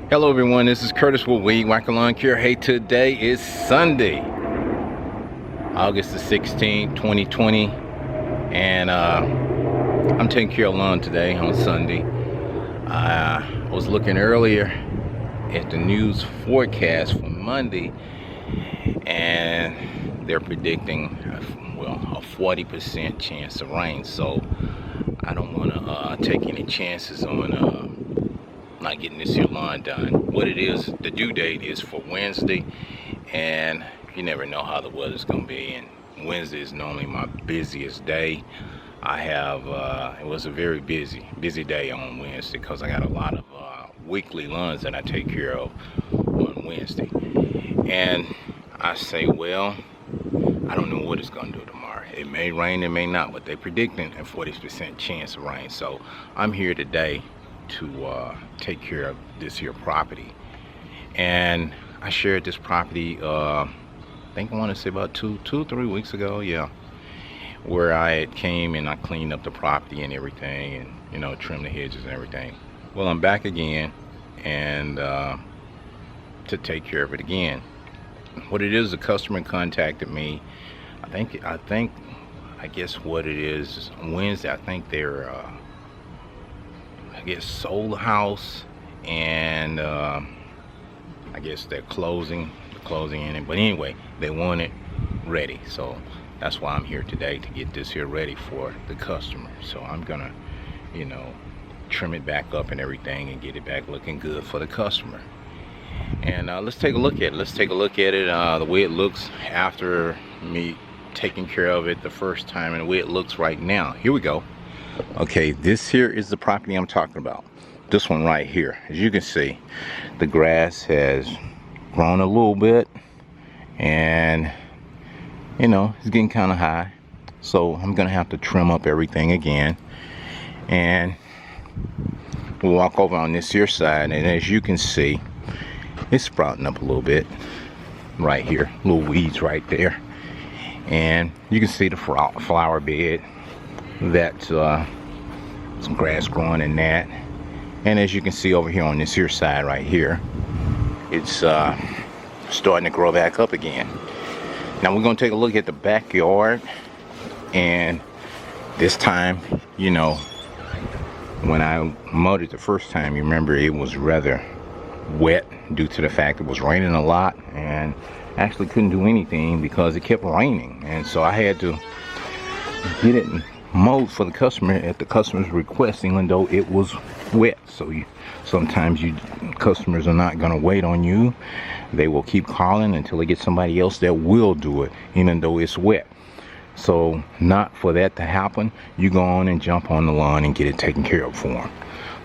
Hello everyone, this is Curtis with Weed Whacker Lawn Care. Hey, today is Sunday, August the 16th, 2020, and I'm taking care of lawn today on Sunday. I was looking earlier at the news forecast for Monday, and they're predicting a 40% chance of rain, so I don't want to take any chances on not getting this here lawn done. What it is, the due date is for Wednesday, and you never know how the weather's gonna be, and Wednesday is normally my busiest day. I have it was a very busy day on Wednesday because I got a lot of weekly lawns that I take care of on Wednesday. And I say, well, I don't know what it's gonna do tomorrow. It may rain, it may not, but they're predicting a 40% chance of rain. So I'm here today to take care of this here property. And I shared this property I think I want to say about two or 3 weeks ago, yeah, where I came and I cleaned up the property and everything, and you know, trimmed the hedges and everything. Well, I'm back again, and to take care of it again. What it is, a customer contacted me. I guess what it is, Wednesday, I think they're I guess sold the house, and I guess they're closing in it, but anyway, they want it ready, so that's why I'm here today, to get this here ready for the customer. So I'm gonna, you know, trim it back up and everything and get it back looking good for the customer. And let's take a look at it. The way it looks after me taking care of it the first time, and the way it looks right now. Here we go. Okay, this here is the property I'm talking about. This one right here. As you can see, the grass has grown a little bit, and you know, it's getting kind of high. So I'm gonna have to trim up everything again, and we'll walk over on this here side, and as you can see, it's sprouting up a little bit right here. Little weeds right there, and you can see the flower bed. That's some grass growing in that, and as you can see over here on this here side right here, it's starting to grow back up again. Now we're going to take a look at the backyard, and this time, you know, when I mowed it the first time, you remember it was rather wet due to the fact it was raining a lot, and actually couldn't do anything because it kept raining, and so I had to get it mowed for the customer at the customer's request, even though it was wet. So sometimes customers are not going to wait on you. They will keep calling until they get somebody else that will do it, even though it's wet. So not for that to happen, you go on and jump on the lawn and get it taken care of for them.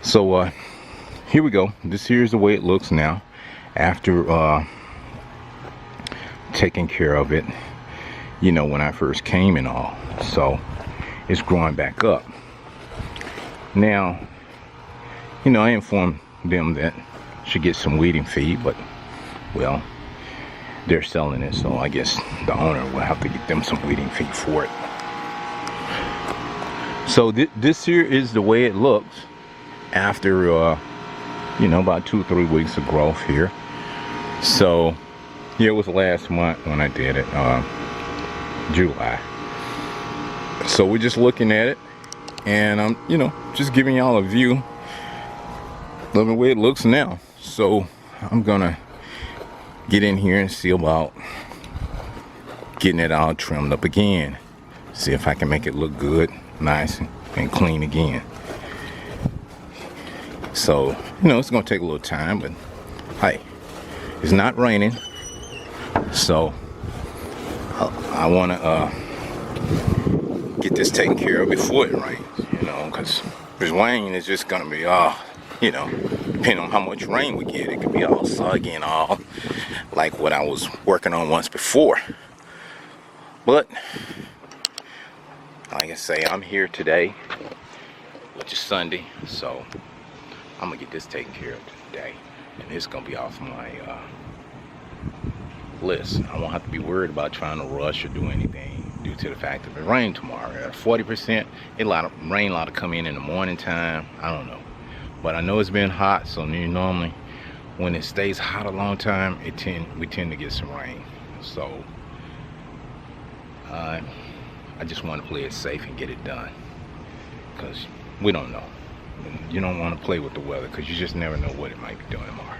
So here we go. This here is the way it looks now after taking care of it, you know, when I first came and all. So it's growing back up. Now, you know, I informed them that should get some weeding feed, but well, they're selling it, so I guess the owner will have to get them some weeding feed for it. So this here is the way it looks after you know, about 2 or 3 weeks of growth here. So yeah, it was last month when I did it, July. So we're just looking at it, and I'm, you know, just giving y'all a view of the way it looks now. So I'm gonna get in here and see about getting it all trimmed up again. See if I can make it look good, nice and clean again. So, you know, it's gonna take a little time, but hey, it's not raining, so I wanna get this taken care of before it rains, you know, because if it's rain, it's just gonna be you know, depending on how much rain we get, it could be all soggy and all like what I was working on once before. But like I say, I'm here today, which is Sunday, so I'm gonna get this taken care of today, and it's gonna be off my list. I won't have to be worried about trying to rush or do anything due to the fact that it rain tomorrow. At 40%, a lot of rain, come in the morning time. I don't know, but I know it's been hot, so normally when it stays hot a long time, we tend to get some rain. So I just want to play it safe and get it done, because we don't know. You don't want to play with the weather, because you just never know what it might be doing tomorrow.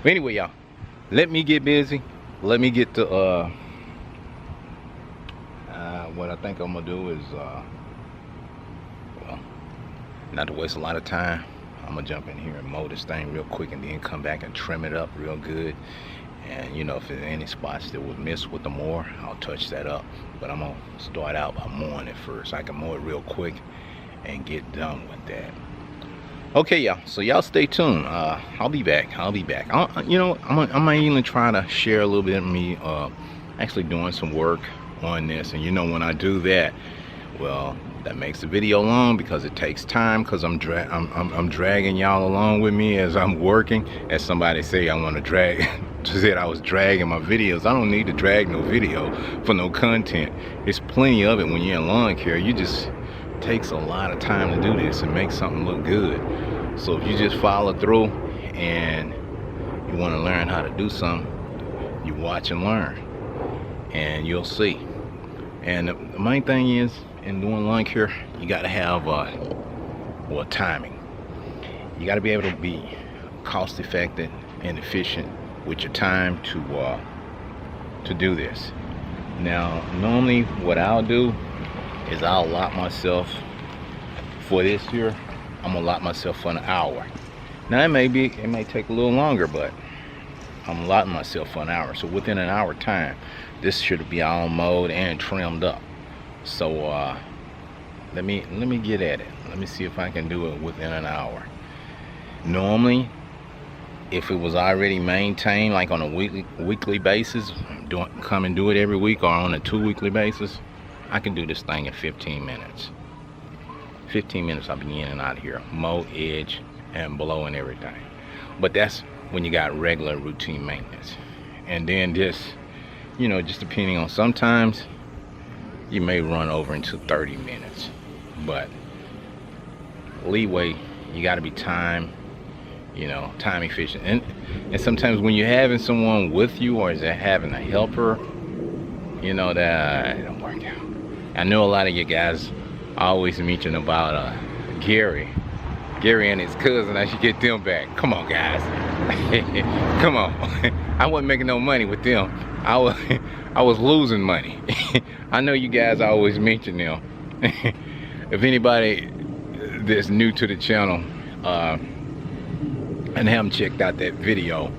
But anyway, y'all, let me get busy. Let me get to what I think I'm gonna do is well, not to waste a lot of time, I'm gonna jump in here and mow this thing real quick, and then come back and trim it up real good. And you know, if there's any spots that would miss with the mower, I'll touch that up. But I'm gonna start out by mowing it first, so I can mow it real quick and get done with that. Okay, y'all, so y'all stay tuned. I'll be back. You know, I'm gonna even try to share a little bit of me actually doing some work on this. And you know, when I do that, well, that makes the video long, because it takes time, because I'm dragging y'all along with me as I'm working. As somebody say, I want to drag said I was dragging my videos. I don't need to drag no video for no content. There's plenty of it when you're in lawn care. You just takes a lot of time to do this and make something look good. So if you just follow through and you want to learn how to do something, you watch and learn, and you'll see. And the main thing is, in doing lawn care, you got to have well, timing. You got to be able to be cost effective and efficient with your time to do this. Now, normally what I'll do is I'll allot myself for this here. I'm gonna allot myself for an hour. Now it may take a little longer, but I'm allotting myself for an hour. So within an hour time, this should be all mowed and trimmed up. So let me get at it. Let me see if I can do it within an hour. Normally, if it was already maintained, like on a weekly basis, come and do it every week, or on a 2-weekly basis, I can do this thing in 15 minutes. 15 minutes I'll be in and out of here, mow, edge, and blow and everything. But that's when you got regular routine maintenance. And then just, you know, just depending on, sometimes you may run over into 30 minutes. But leeway, you got to be time efficient. And sometimes when you're having someone with you, or is it having a helper, you know, that it don't work out. I know a lot of you guys always mention about Gary and his cousin. I should get them back. Come on, guys. Come on. I wasn't making no money with them. I was losing money. I know you guys always mention them. If anybody that's new to the channel and haven't checked out that video,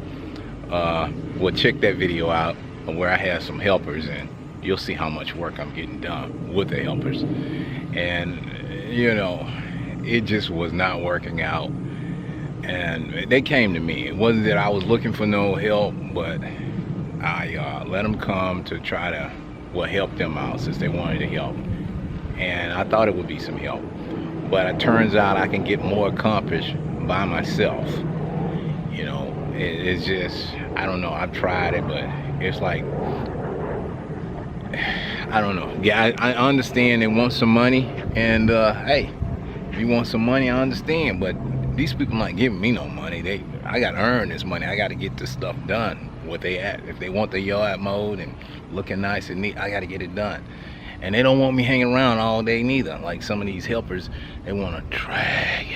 well, check that video out where I have some helpers, and you'll see how much work I'm getting done with the helpers. And you know, it just was not working out, and they came to me. It wasn't that I was looking for no help, but I let them come to try to, well, help them out, since they wanted to help. And I thought it would be some help, but it turns out I can get more accomplished by myself. You know, it's just, I don't know, I've tried it, but it's like, I don't know. Yeah, I understand they want some money, and hey, if you want some money, I understand, but these people not giving me no money. I gotta earn this money. I gotta get this stuff done. What they at, if they want the yard mowed and looking nice and neat, I gotta get it done. And they don't want me hanging around all day neither. Like some of these helpers, they want to drag,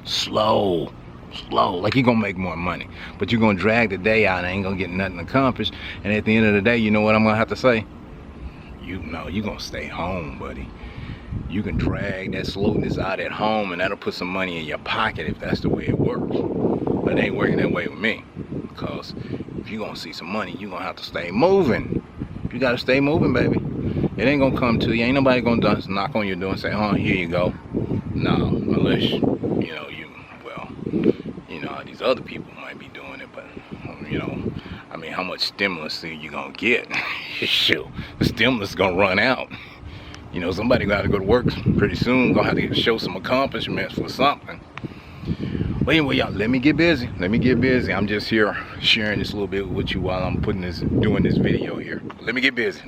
slow, like you're gonna make more money, but you're gonna drag the day out and ain't gonna get nothing accomplished. And at the end of the day, you know what I'm gonna have to say? You're gonna stay home, buddy. You can drag that slowness out at home, and that'll put some money in your pocket if that's the way it works. But it ain't working that way with me, because if you're gonna see some money, you're gonna have to stay moving. You gotta stay moving, baby. It ain't gonna come to you. Ain't nobody gonna knock on your door and say, oh, here you go. No, unless, you know, these other people might be doing it, but, you know, I mean, how much stimulus are you gonna get? Shoot, the stimulus is gonna run out. You know, somebody gotta go to work pretty soon, gonna have to show some accomplishments for something. But anyway, y'all, let me get busy. I'm just here sharing this a little bit with you while I'm doing this video here. Let me get busy.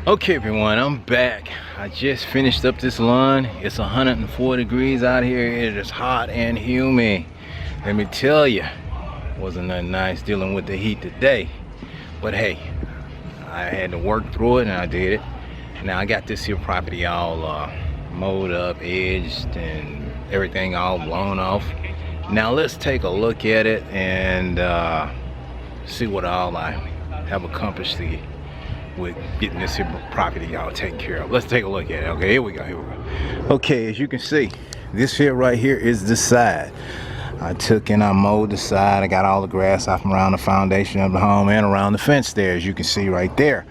Okay everyone, I'm back. I just finished up this lawn. It's 104 degrees out here. It is hot and humid. Let me tell you, wasn't that nice dealing with the heat today. But hey, I had to work through it and I did it. Now I got this here property all mowed up, edged, and everything all blown off. Now let's take a look at it and see what all I have accomplished with getting this here property all taken care of. Let's take a look at it. Okay, here we go. Okay, as you can see, this here right here is the side. I took and I mowed the side. I got all the grass off from around the foundation of the home and around the fence there, as you can see right there.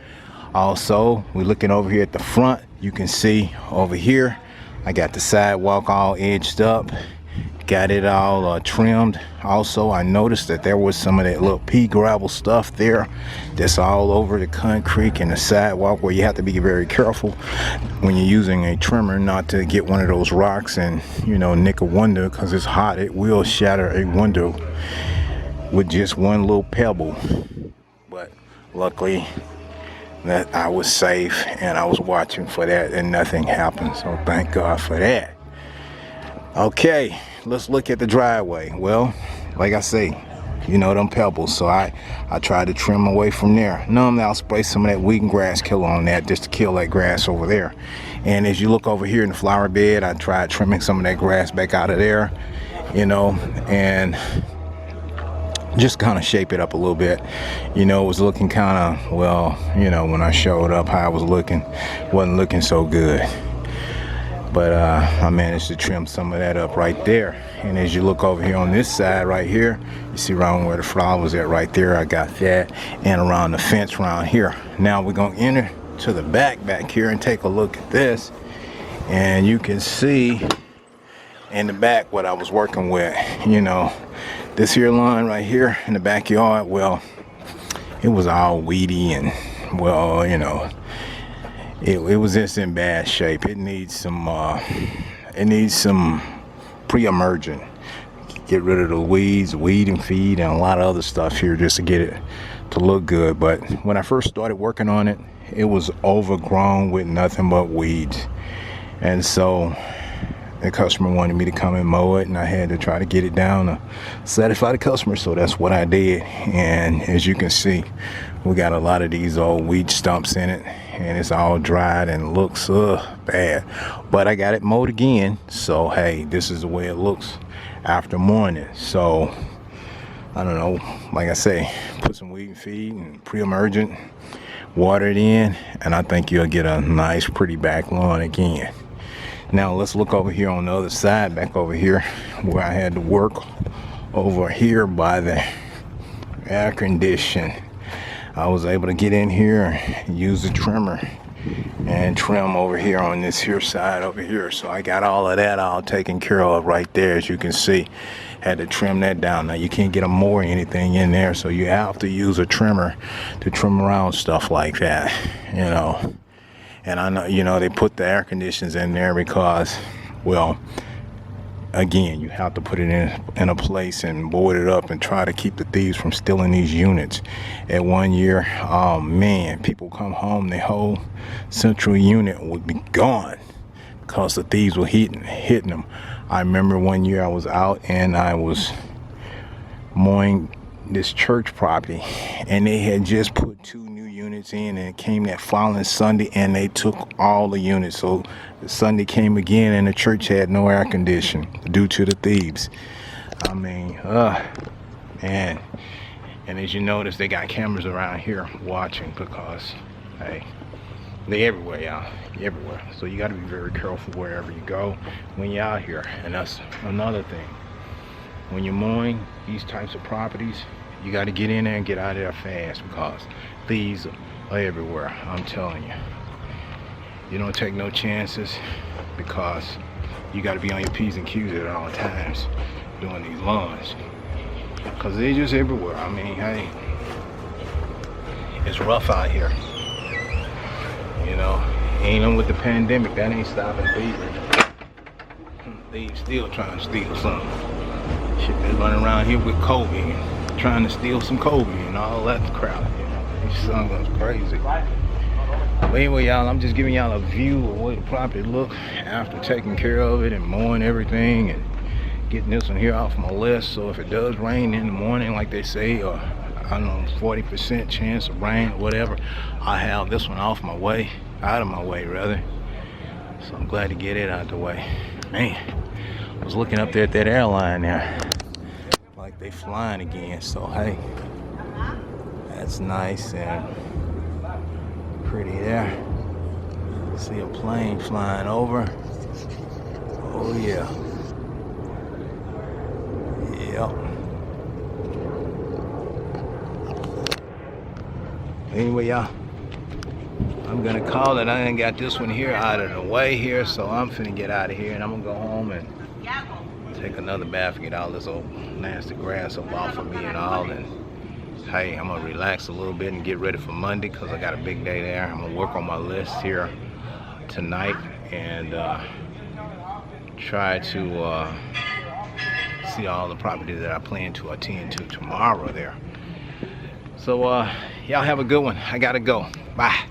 Also, we're looking over here at the front. You can see over here, I got the sidewalk all edged up. Got it all trimmed. Also, I noticed that there was some of that little pea gravel stuff there that's all over the concrete and the sidewalk, where you have to be very careful when you're using a trimmer not to get one of those rocks and, you know, nick a window, because it's hot. It will shatter a window with just one little pebble. But luckily that I was safe and I was watching for that and nothing happened, so thank God for that. Okay, let's look at the driveway. Well, like I say, you know, them pebbles, so I tried to trim away from there. Normally I'll spray some of that weed and grass killer on that just to kill that grass over there. And as you look over here in the flower bed, I tried trimming some of that grass back out of there, you know, and just kind of shape it up a little bit. You know, it was looking kind of, well, you know, when I showed up how I was looking, wasn't looking so good. But I managed to trim some of that up right there. And as you look over here on this side right here, you see around where the flowers at right there, I got that, and around the fence around here. Now we're gonna enter to the back here and take a look at this. And you can see in the back what I was working with. You know, this here lawn right here in the backyard, well, it was all weedy and, well, you know, it was just in bad shape. It needs some pre-emergent. Get rid of the weeds, weed and feed, and a lot of other stuff here just to get it to look good. But when I first started working on it, it was overgrown with nothing but weeds. And so the customer wanted me to come and mow it, and I had to try to get it down to satisfy the customer. So that's what I did. And as you can see, we got a lot of these old weed stumps in it, and it's all dried and looks bad. But I got it mowed again, so hey, this is the way it looks after mowing it. So I don't know, like I say, put some weed and feed and pre-emergent, water it in, and I think you'll get a nice pretty back lawn again. Now let's look over here on the other side, back over here where I had to work over here by the air condition. I was able to get in here and use the trimmer and trim over here on this here side over here. So I got all of that all taken care of right there, as you can see. Had to trim that down. Now you can't get a mower or anything in there, so you have to use a trimmer to trim around stuff like that, you know. And I know, you know, they put the air conditioners in there because, well, again, you have to put it in a place and board it up and try to keep the thieves from stealing these units. At 1 year, oh man, people come home, the whole central unit would be gone because the thieves were hitting them. I remember 1 year I was out and I was mowing this church property, and they had just put 2 new units in, and it came that following Sunday and they took all the units. So the Sunday came again and the church had no air conditioning due to the thieves. I mean, man. And as you notice, they got cameras around here watching because, hey, they everywhere, y'all. Everywhere. So you got to be very careful wherever you go when you're out here. And that's another thing. When you're mowing these types of properties, you got to get in there and get out of there fast because thieves are everywhere. I'm telling you. You don't take no chances because you got to be on your P's and Q's at all times doing these lawns because they're just everywhere. I mean, hey, it's rough out here. You know, even with the pandemic, that ain't stopping thieves. Thieves still trying to steal something. Shit, they're running around here with Kobe and trying to steal some Kobe and all that crap. You know, these sons was crazy. But anyway, y'all, I'm just giving y'all a view of what the property look after taking care of it and mowing everything and getting this one here off my list. So if it does rain in the morning, like they say, or I don't know, 40% chance of rain or whatever, I have this one off my way, out of my way rather. So I'm glad to get it out the way. Man, I was looking up there at that airline there, like they flying again. So hey, that's nice and pretty there. See a plane flying over. Oh yeah. Yep. Anyway, y'all, I'm gonna call it. I done got this one here out of the way here, so I'm finna get out of here and I'm gonna go home and take another bath and get all this old nasty grass up off of me and all. And hey, I'm gonna relax a little bit and get ready for Monday because I got a big day there. I'm gonna work on my list here tonight and try to see all the properties that I plan to attend to tomorrow there. So y'all have a good one. I gotta go. Bye.